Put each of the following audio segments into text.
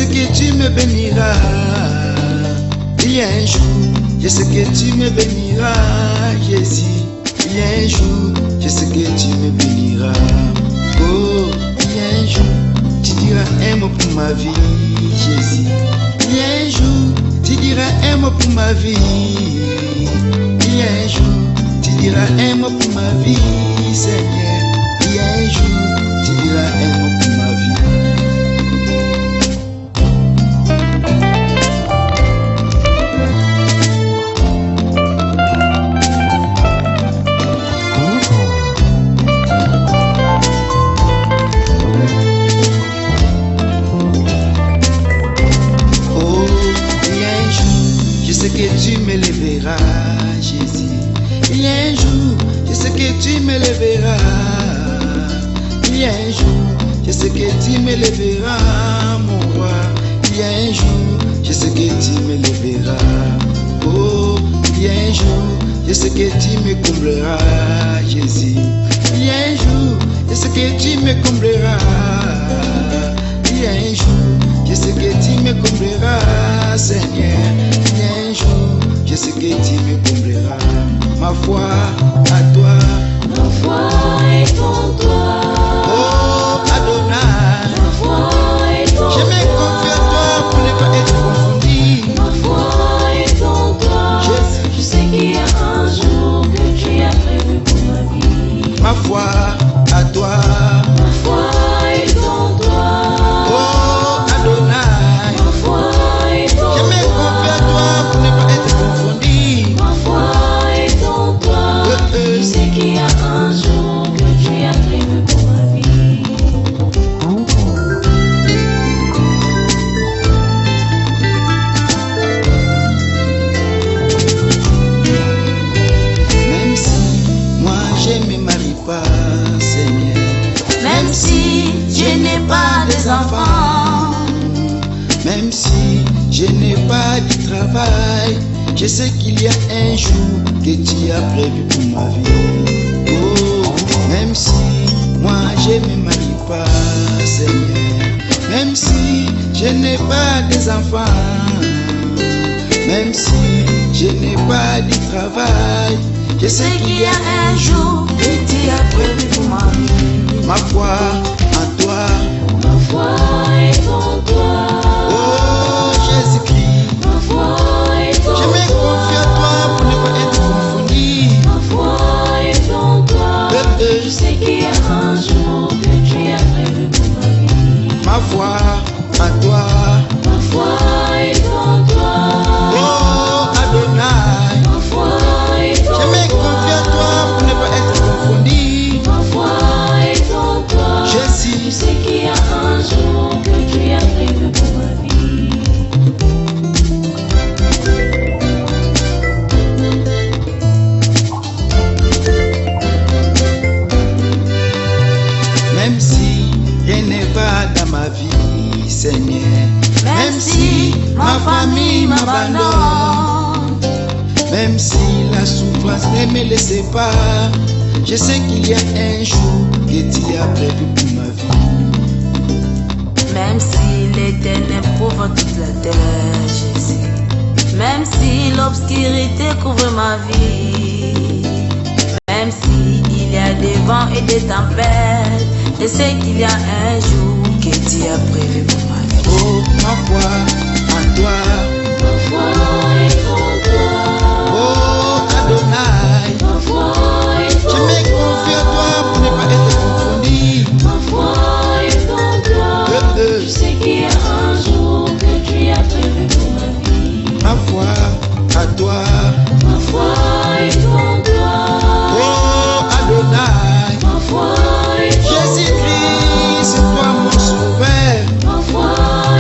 que tu me béniras. Il y a un jour, je sais que tu me béniras, Jésus. Il y a un jour, je sais que tu me béniras. Oh, il y a un jour, tu diras un mot pour ma vie, Jésus. Il y a un jour, tu diras un mot pour ma vie. Il y a un jour, tu diras un mot pour ma vie, Seigneur. Il y a un jour, tu diras un mot pour ma vie. Que tu me lèveras, Jésus. Il y a un jour, je sais que tu me lèveras. Il y a un jour, je sais que tu me lèveras, mon roi. Il y a un jour, je sais que tu me lèveras. Oh, il y a un jour, je sais que tu me combleras, Jésus. Il y a un jour, je sais que tu me combleras. Il y a un jour, je sais que tu me combleras, Seigneur. Il y a un jour, je sais que tu me combleras. Ma foi à toi, ma foi est en toi. Oh Adonai, ma foi est en toi. Je me confie à toi pour ne pas être confondu. Ma foi est en toi. Je sais qu'il y a un jour que tu as prévu pour ma vie. Ma foi à toi, ma foi est en toi. Oh Adonai, ma foi est en toi. Je me confie à toi pour ne pas être confondu. Ma foi est en toi. Je sais qu'il y a un jour que tu as prévu pour ma vie. Même si moi je ne me marie pas, Seigneur. Même si je n'ai pas des enfants. Même si je n'ai pas de travail, je sais qu'il y a un jour que tu as prévu pour ma vie. Oh, même si moi je ne me marie pas, Seigneur. Même si je n'ai pas des enfants. Même si je n'ai pas de travail, je sais qu'il y a un jour que tu as prévu pour ma vie. Ma foi en toi, ma foi est en toi. Oh Jésus-Christ, ma foi est en toi. Je me confie à toi pour ne pas être confondu. Ma foi est en toi. Je sais qu'il y a un jour que tu as prévu pour ma vie. Ma foi en toi, ma foi est en toi. Oh Adonai, ma foi est en toi. Je me confie à toi pour ne pas être confondu. Ma foi est en toi. Jésus, je sais qu'il y a un jour que tu as prévu pour ma vie. même si rien n'est pas dans ma vie, Seigneur. Même si ma famille m'abandonne. Même si la souffrance ne me laisse pas, je sais qu'il y a un jour que tu as prévu pour ma vie. Même si l'éternel couvre toute la terre, Jésus. Même si l'obscurité couvre ma vie. Même s'il y a des vents et des tempêtes, je sais qu'il y a un jour que tu as prévu pour ma vie. Oh, ma foi en toi. Ma foi est en toi. Oh, Adonai. Ma foi est en toi. Je me confie à toi pour ne pas être confondu. Ma foi est en toi. Je sais qu'il y a un jour que tu as prévu pour ma vie. Ma foi à toi. Ma foi est en toi. Oh, Adonai. Ma foi est en toi. Jésus-Christ, c'est toi mon sauveur. Ma foi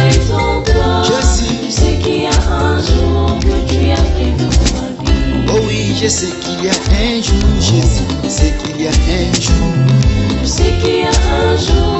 est en toi. Jésus. Je sais qu'il y a un jour que tu as prévu pour ma vie. Oh oui, je sais qu'il y a un jour, Jésus. Je sais qu'il y a un jour. Je sais qu'il y a un jour